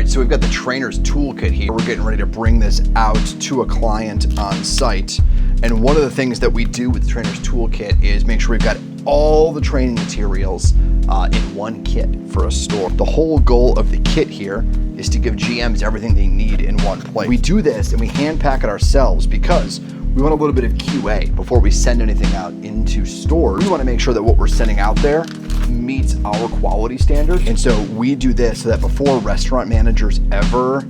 right, so we've got the trainer's toolkit here. We're getting ready to bring this out to a client on site. And one of the things that we do with the trainer's toolkit is make sure we've got all the training materials in one kit for a store. The whole goal of the kit here is to give GMs everything they need in one place. We do this and we hand pack it ourselves because we want a little bit of QA before we send anything out into stores. We want to make sure that what we're sending out there meets our quality standards. And so we do this so that before restaurant managers ever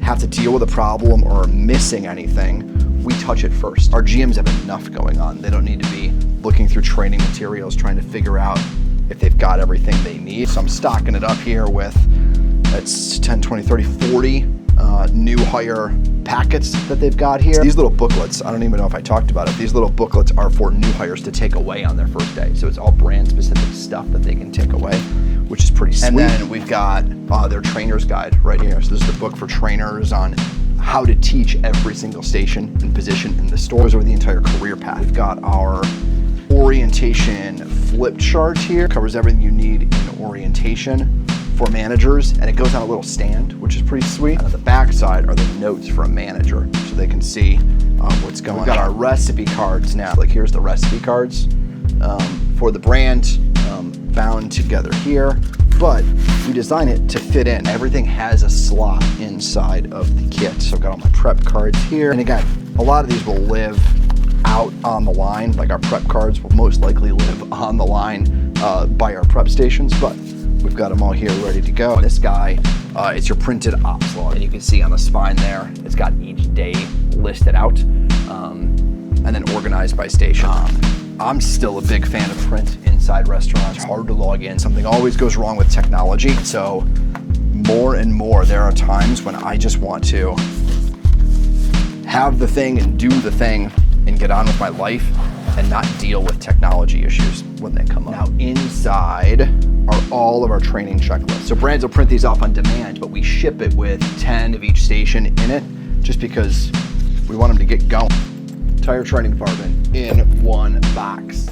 have to deal with a problem or are missing anything, we touch it first. Our GMs have enough going on. They don't need to be looking through training materials, trying to figure out if they've got everything they need. So I'm stocking it up here with, that's 10, 20, 30, 40 new hire packets that they've got here. These little booklets, I don't even know if I talked about it, these little booklets are for new hires to take away on their first day. So it's all brand specific stuff that they can take away, which is pretty sweet. And then we've got their trainer's guide right here. So this is the book for trainers on how to teach every single station and position in the stores or the entire career path. We've got our orientation flip chart here. Covers everything you need in orientation for managers, and it goes on a little stand, which is pretty sweet. And on the back side are the notes for a manager, so they can see what's going on. We've got our recipe cards now. Like here's the recipe cards for the brand, bound together here, but we design it to fit in. Everything has a slot inside of the kit. So I've got all my prep cards here. And again, a lot of these will live out on the line, like our prep cards will most likely live on the line by our prep stations, but we've got them all here ready to go. This guy, it's your printed ops log. And you can see on the spine there, it's got each day listed out and then organized by station. I'm still a big fan of print inside restaurants. It's hard to log in. Something always goes wrong with technology. So more and more, there are times when I just want to have the thing and do the thing and get on with my life and not deal with technology issues when they come up. Now inside are all of our training checklists. So brands will print these off on demand, but we ship it with 10 of each station in it just because we want them to get going. Entire training department in one box.